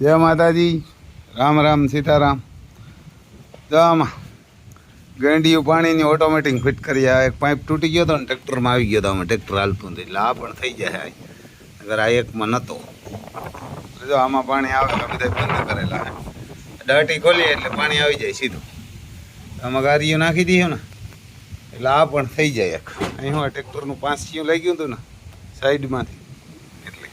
જય માતાજી, રામ રામ સીતારામ. જો આમાં ગેંડિયું પાણીની ઓટોમેટિક ફિટ કરી. આ એક પાઇપ તૂટી ગયો હતો ને ટ્રેક્ટરમાં આવી ગયો હતો. આમાં ટ્રેક્ટર હાલતું હતું એટલે આ પણ થઈ જાય. અગર આ એકમાં નહોતો. જો આમાં પાણી આવે તો બધા બંધ કરેલા. દાટી ખોલીએ એટલે પાણી આવી જાય સીધું. આમાં ગાડીઓ નાખી દઈએ ને એટલે આ પણ થઈ જાય. એક અહીં હું ટ્રેક્ટરનું પાંચિયું લઈ ગયું હતું ને સાઈડમાંથી એટલે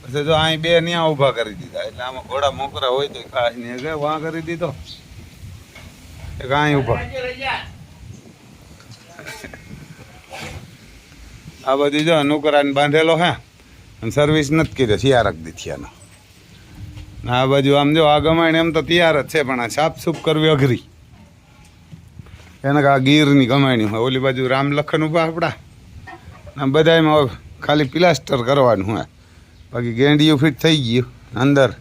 પછી જો અહીં બે ત્યાં ઊભા કરી દીધા. એટલે આમાં ઘોડા મોકરા હોય તો ખાસ ને વાં કરી દીધો. એક અહીં ઊભા. આ બધી જો નુકરાને બાંધેલો હે અને સર્વિસ નથી કરી શિયારક દીથિયાનો. આ બાજુ આમ જો આ ગમાણ એમ તો તૈયાર જ છે પણ આ સાફસૂફ કરવી અઘરી. એને આ ગીરની ગમાણી હોય. ઓલી બાજુ રામ લખન ઊભા આપણા બધામાં ખાલી પ્લાસ્ટર કરવાનું હોય. બાકી ગેંડિયું ફિટ થઈ ગયું અંદર.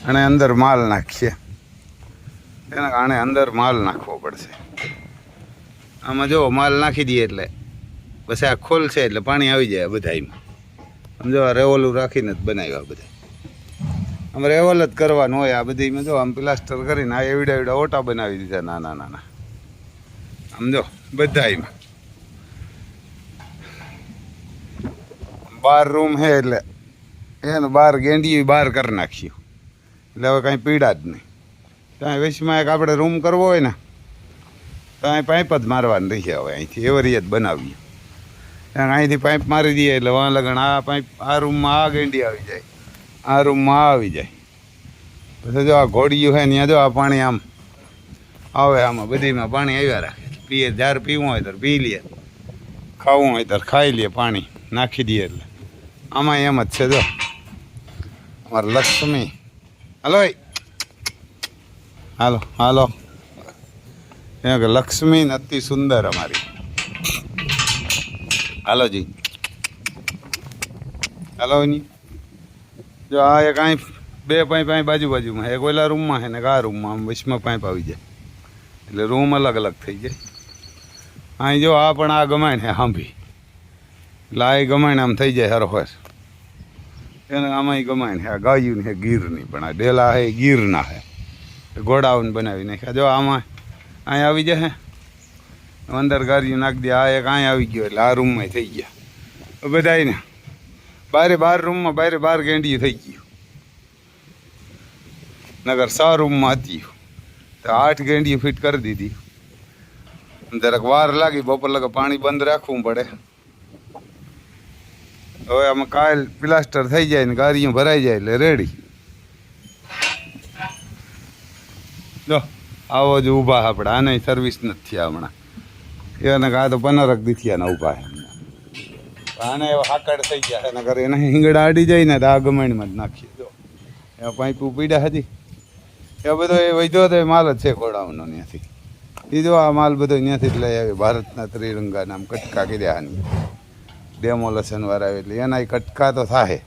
અને અંદર માલ નાખીએ એના કારણે અંદર માલ નાખવો પડશે. આમાં જો માલ નાખી દઈએ એટલે પછી આ ખોલશે એટલે પાણી આવી જાય બધામાં. સમજો આ રેવોલું રાખીને જ બનાવ્યા બધા. આમ રેવલ જ કરવાનું હોય. આ બધીમાં જો આમ પ્લાસ્ટર કરીને આ એવડા એવડા ઓટા બનાવી દીધા નાના નાના. સમજો બધામાં 12 રૂમ છે એટલે એને 12 ગેંડિયું બહાર કરી નાખ્યું એટલે હવે કાંઈ પીડા જ નહીં. ત્યાં વેચમાં એક આપણે રૂમ કરવો હોય ને તો અહીં પાઇપ જ મારવાની રહીએ. હવે અહીંથી એવરી જ બનાવીએ. અહીંથી પાઇપ મારી દઈએ એટલે વાં લગણ આ પાઇપ આ રૂમમાં આ ગેંડી આવી જાય, આ રૂમમાં આવી જાય. પછી જો આ ઘોડિયું છે ત્યાં જો આ પાણી આમ આવે. આમાં બધીમાં પાણી આવ્યા રાખે. પીએ જાર પીવું હોય તો પી લઈએ, ખાવું હોય તો ખાઈ લઈએ. પાણી નાખી દઈએ એટલે આમાં એમ જ છે. જો અમારે લક્ષ્મી હાલો હાલો હાલો એમ કે લક્ષ્મી અતિ સુંદર અમારી. હાલો જી હાલો ની. જો આ એક અહીં બે પાઇપ અહીં બાજુમાં. એક ઓલા રૂમમાં છે ને આ રૂમમાં આમ વચમાં પાઇપ આવી જાય એટલે રૂમ અલગ અલગ થઈ જાય. અહીં જો આ પણ આ ગમાણ છે હાંભી એટલે આ ગમાણ આમ થઈ જાય હરખર. એને આમાં ગમાણ છે. આ ગાયું છે ગીરની પણ આ ડેલા છે ગીરના છે. ઘોડાઓને બનાવી નાખ્યા. જો આમાં અહીં આવી જાય અંદર ગાડીઓ નાખી દે. આ એક અહીં આવી ગયો એટલે આ રૂમમાં થઈ ગયા બધાને. બાર રૂમમાં 12 ગેંડિયું થઈ ગયું. નગર 6 રૂમમાં હતી તો 8 ગેંડિયું ફિટ કરી દીધી. જરાક વાર લાગી. બપોર લગે પાણી બંધ રાખવું પડે. હવે આમાં કાલ પ્લાસ્ટર થઈ જાય ને ગાડીઓ ભરાઈ જાય એટલે રેડી. જો આવો જ ઊભા આપણે. આને સર્વિસ નથી થયા હમણાં. એને આ તો 15 દીથિયાના ઊભા છે. આને એવા હાકડ થઈ ગયા એના કરે. એને હિંગડા અડી જાય ને તો આ ગમાણીમાં જ નાખીએ. જો એમાં પાઇપું પીડ્યા હતી એ બધો એ વધ્યો તો માલ જ છે ઘોડાઓનો ત્યાંથી. એ જો આ માલ બધો ત્યાંથી જ લઈ આવી. ભારતના ત્રિરંગાના આમ કટકા કર્યા આની ડેમોલેશન વાળા આવે એટલે એના કટકા તો થાય.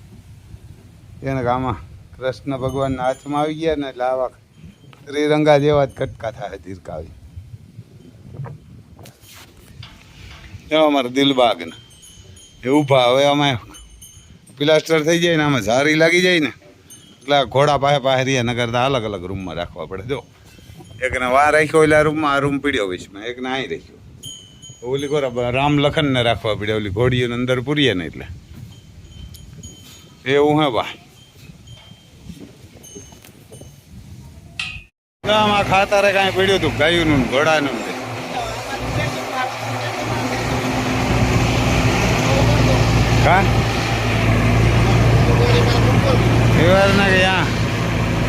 એને આમાં કૃષ્ણ ભગવાનના હાથમાં આવી ગયા ને એટલે આવા ત્રિરંગા જેવા જ કટકા થાય ધીરકાવી. એવા અમારા દિલબાગને એ ઊભા. હવે આમાં પ્લાસ્ટર થઈ જાય ને આમાં ઝારી લાગી જાય ને એટલે ઘોડા પાસે રહ્યા. નગર અલગ અલગ રૂમમાં રાખવા પડે. જો એકને વાર રાખ્યો એટલે આ રૂમમાં આ રૂમ પીડ્યો વિશમાં. એકને અહીં રાખ્યો. ઓલી ખોરા રામ લખનને રાખવા પડે. ઓલી ઘોડીઓને અંદર પૂરીએ ને એટલે એવું હે ભાઈ. આમાં ખાતરે કાંઈ પડ્યું હતું ગાયુંનું ઘોડાનું. હા એ વાર ના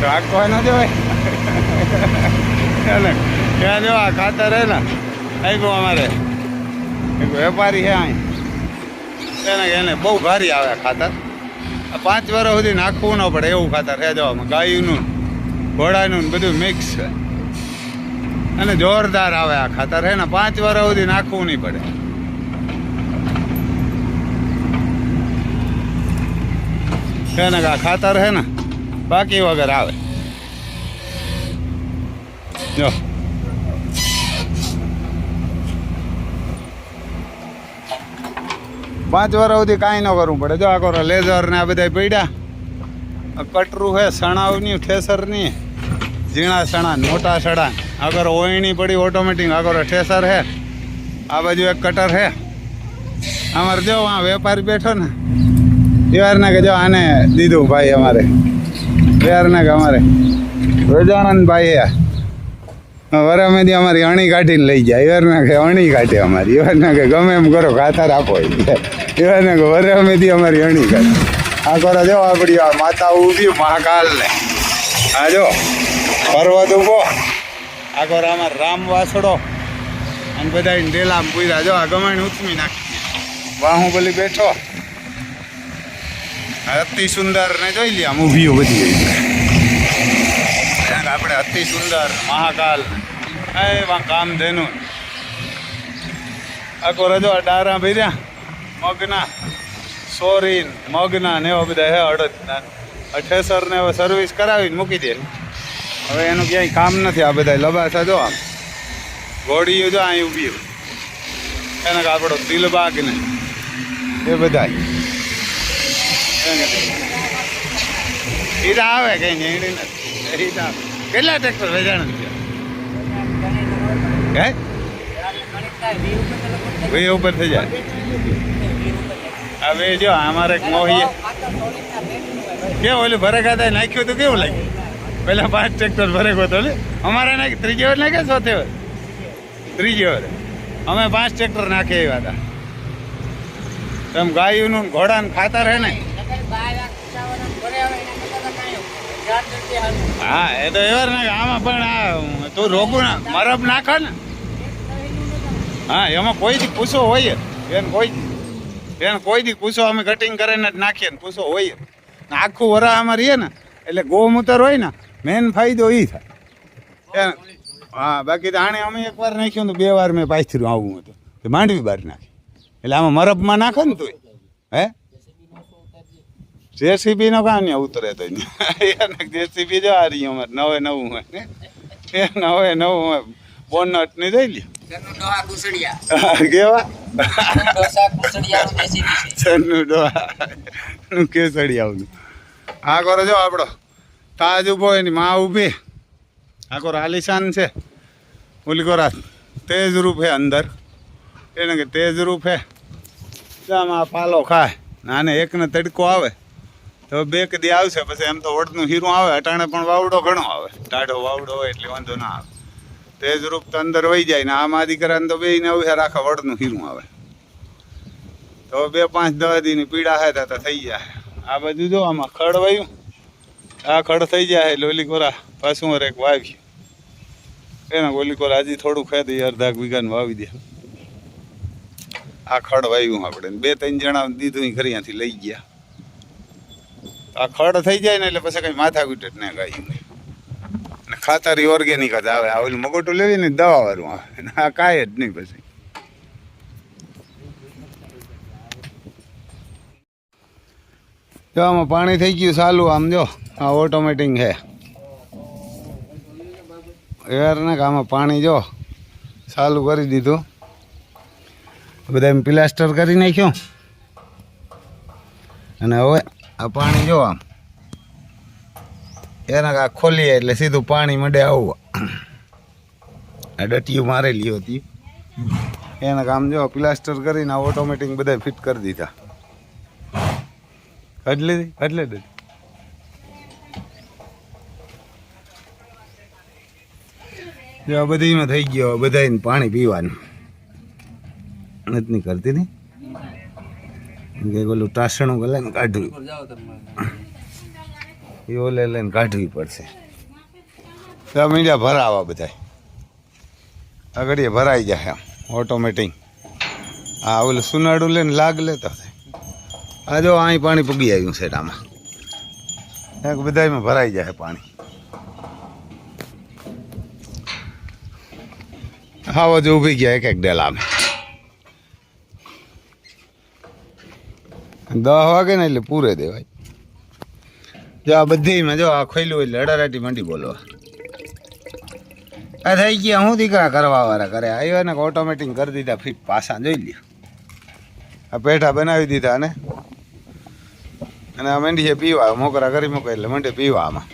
કે આખો ન દેવાય. ત્યાં જો આ ખાતર હે ને આવ્યું અમારે એક વેપારી છે અહીં. એને બહુ ભારી આવે ખાતર. 5 વર્ષ સુધી નાખવું ન પડે એવું ખાતર છે. જો આમાં ગાયુંનું ઘોડાનું બધું મિક્સ છે અને જોરદાર આવે આ ખાતર છે ને. 5 વર્ષ સુધી નાખવું નહીં પડે. એને આ ખાતર છે ને બાકી વગર આવે. જો 5 વર્ષ સુધી કાંઈ ન કરવું પડે. જો આ કરો લેઝર ને આ બધા પડ્યા કટરું હે સણાવની ઠેસરની ઝીણા સણા મોટા સડા આગળ ઓયણી પડી ઓટોમેટિક આગળ ઠેસર હે આ બાજુ એક કટર હે અમારે જો આ વેપારી બેઠો ને એવારના કે જો આને દીધું ભાઈ અમારે એવારના કે અમારે રજાનંદભાઈ હે વરામેથી અમારી અણી કાઢીને લઈ જાય એવારના કે અણી કાઢે અમારી એવારના કે ગમે એમ કરો ખાતર આપો એવારના કે વરામેથી અમારી અણી કાઢે આ કરો જો આપણી આ માતા ઊભી મહાકાલ ને આ જો પર્વત ઉભો આ કરો અમાર રામ વાસડો અને બધા ડેલામાં પૂર્યા જો આ ગમાણ ઉથમી નાખી બાહુબલી બેઠો અતિ સુંદર ને જોઈ લે આમ ઊભી બધી આપણે અતિ સુંદર મહાકાલ એવા કામધેનુ આખો રજો ડારા ભર્યા મગના સોરીન મગના ને એવા બધા હે અડદના ઠેસર ને હવે સર્વિસ કરાવીને મૂકી દે હવે એનું ક્યાંય કામ નથી આ બધા લબાસા જો આમ ઘોડીઓ જો અહીં ઊભી એને આપણો દિલબાગ ને એ બધા હીરા આવે કઈ નહીં હીરા કેટલા ટ્રેક્ટર વેચાણ હે વે ઉપર થઈ જાય હવે જો અમારે એક મોહીએ કેવું ઓલું ભરે ખાતા નાખ્યું તો કેવું લાગ્યું પેલા 5 ટ્રેક્ટર ભરે ગયો તો અમારે નાખી ત્રીજી વાર નાખ્યા ચોથે વાર ત્રીજી વાર અમે 5 ટ્રેક્ટર નાખી આવ્યા હતા એમ ગાયુંનું ઘોડાનું ખાતર હે ને હા એ તો એવાર ને આમાં પણ આ તું રોગું ના મરબ નાખે ને હા એમાં કોઈ દી પૂછો હોય એને કોઈ દી પૂછો અમે કટિંગ કરીને જ નાખીએ ને પૂછો હોય આખું વરા આમાં રહીએ ને એટલે ગૌમૂત્ર હોય ને મેન ફાયદો એ થાય હા બાકી તો આણે અમે એકવાર નાખ્યું તો 2 વાર મેં પાછું આવું હતું તો માંડવી બહાર નાખી એટલે આમાં મરબમાં નાખે ને તું હે જેસીબી નો કામ નહીં ઉતરે તો જેસીબી જો આ રહી અમારે નવું હોય એ નવું બોનટ ની જોઈ લ્યો કેવા કેસડી આવું આ કરો જો આપણો તાજ ઉભો એની માં ઊભી આ કરો આલિશાન છે ઓલી કોરા તેજ રૂપ હે અંદર એને કે તેજ રૂપ હે આમાં પાલો ખાય આને એકને તડકો આવે તો 2 કદી આવશે પછી એમ તો વડનું હીરું આવે અટાણે પણ વાવડો ઘણો આવે ટાઢો વાવડો હોય એટલે વાંધો ના આવે તેજ રૂપ તો અંદર વહી જાય ને આમાં દીકરાને તો 2 ને અવસર આખા વડનું હીરું આવે તો 2-5 10 દીની પીડા હે તો થઈ જાય આ બધું જો આમાં ખડ વાયું આ ખડ થઈ જાય એટલે ઓલી કોરા પાછું એક વાવી એને ઓલી કોરા હજી થોડું ખાઈ અડધા વીઘાને વાવી દે આ ખડ વાવ્યું આપણે 2-3 જણા દીધું ખરી અહીંયાથી લઈ ગયા આ ખડ થઈ જાય ને એટલે પછી કઈ માથા કૂટે ને ગાયું ને ખાતરી ઓર્ગેનિક જ આવે આ ઓલું મગોટું લેવી ને દવા વાળું આવે આ કાંઈ જ નહીં પછી જો આમાં પાણી થઈ ગયું ચાલુ આમ જો આ ઓટોમેટિક છે યાર ને આમાં પાણી જો ચાલુ કરી દીધું બધા એમ પ્લાસ્ટર કરી નાખ્યું અને હવે આ પાણી જો આમ એના આ ખોલીએ એટલે સીધું પાણી મંડે આવવા આ ડટીયું મારેલી હતી એના કામ જો પ્લાસ્ટર કરીને આ ઓટોમેટિક બધા ફિટ કરી દીધા એટલે જો બધીમાં થઈ ગયો બધાને પાણી પીવાનું નથી કરતી નહીં કે ઓલું ટાસણું લઈને કાઢવું એ ઓલે લઈને કાઢવી પડશે તો મીડિયા ભરાવા બધા આગળ ભરાઈ જાય આમ ઓટોમેટિક હા ઓલું સુનાડું લઈને લાગ લેતા આ જો અહીં પાણી પૂગી આવ્યું છે આમાં બધામાં ભરાઈ જાય પાણી હા જો ઊભી ગયા એક ડેલામાં 10 વાગે ને એટલે પૂરે દેવાય જો આ બધીમાં જો આ ખોલ્યું એટલે અડારાટી મંડી બોલવા આ થઈ ગયા હું દીકરા કરવા વાળા કરે આવ્યા ને ઓટોમેટિક કરી દીધા ફિટ પાછા જોઈ લ્યો આ પેઠા બનાવી દીધા અને અને આ મંડીએ પીવા મોકરા કરી મૂકે એટલે મંડે પીવા આમાં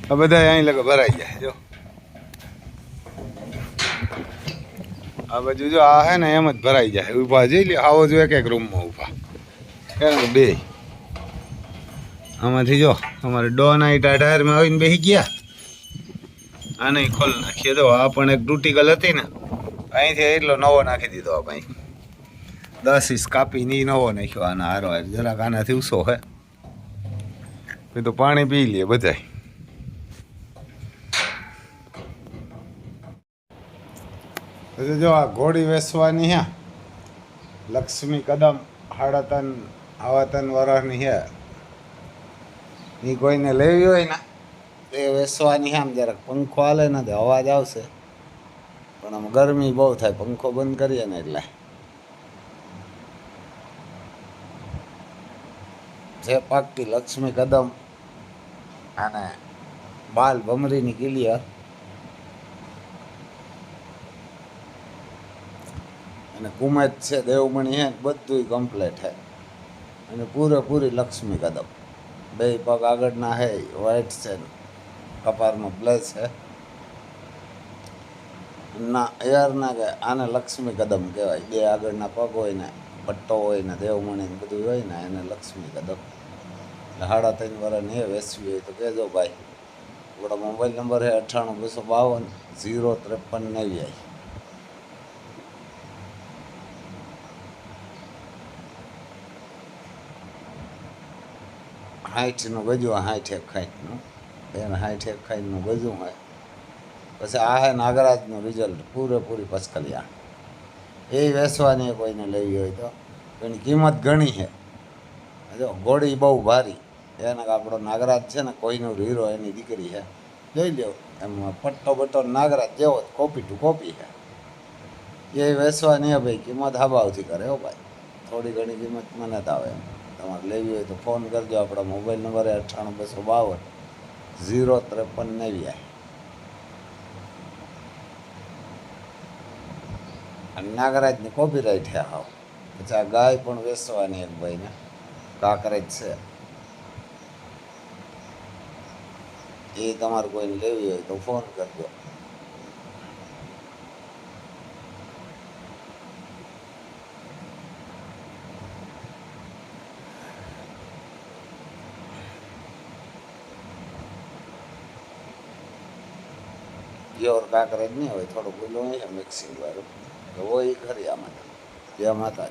આ બધા અહીં લગે ભરાઈ જાય જો આ બાજુ જો આ હે ને એમ જ ભરાઈ જાય ઊભા જઈ લે આવો જો એક રૂમમાં ઊભા એને બે આમાંથી જો અમારે ડોન આઈ ટાયરમાં આવીને બેસી ગયા આ નહીં ખોલ નાખીએ તો આ પણ એક ડ્યુટીકલ હતી ને અહીંથી એટલો નવો નાખી દીધો આ ભાઈ 10 ઇંચ કાપીને નવો નાખ્યો આના હારો જરાક આનાથી ઊંચો હે પછી તો પાણી પી લે બધાય પછી જો આ ઘોડી વેચવાની હે લક્ષ્મી કદમ 3.5 આવા 3 વર્ષની હે એ કોઈને લેવી હોય ને એ વેચવાની આમ જરાક પંખો હાલે ને તો અવાજ આવશે પણ આમ ગરમી બહુ થાય પંખો બંધ કરીએ ને એટલે જે પાકતી લક્ષ્મી કદમ અને બાલ ભમરીની ક્લિયર અને કુમેત છે દેવમણી હે બધું કમ્પ્લીટ હે અને પૂરેપૂરી લક્ષ્મી કદમ બે પગ આગળના હે વ્હાઈટ છે કપારમાં બ્લેક છે ના એરના કે આને લક્ષ્મી કદમ કહેવાય બે આગળના પગ હોય ને પટ્ટો હોય ને દેવમણી બધું હોય ને એને લક્ષ્મી કદમ એટલે 3.5 વર્ષની હે વેચવી હોય તો કહેજો ભાઈ આપણો મોબાઈલ નંબર છે 98 252 59 60નું ગજું 60 એને 60 ગજું હોય પછી આ હે નાગરાજનું રિઝલ્ટ પૂરેપૂરી પસકલિયા એ વેચવાની કોઈને લેવી હોય તો એની કિંમત ઘણી છે જો ઘોડી બહુ ભારી એને આપણો નાગરાજ છે ને કોઈનું હીરો એની દીકરી છે જોઈ લો એમ પટ્ટો બટ્ટો નાગરાજ જેવો કોપી ટુ કોપી છે એ વેચવાની હે ભાઈ કિંમત હાબાવથી કરે હો ભાઈ થોડી ઘણી કિંમત મને તો આવે એમ તમારે લેવી હોય તો ફોન કરજો આપણા મોબાઈલ નંબર 98 252 053 અને નાગરાજની કોપીરાઈટ છે હાવ પછી આ ગાય પણ વેચવાની એક ભાઈને કાંકરેજ છે એ તમારે કોઈને લેવી હોય તો ફોન કરજો પ્યોર કાંકરેજ નહીં હોય થોડું બોલો હોય મિક્સિંગ વાળું તો હોય ખરી આમાં જય માતા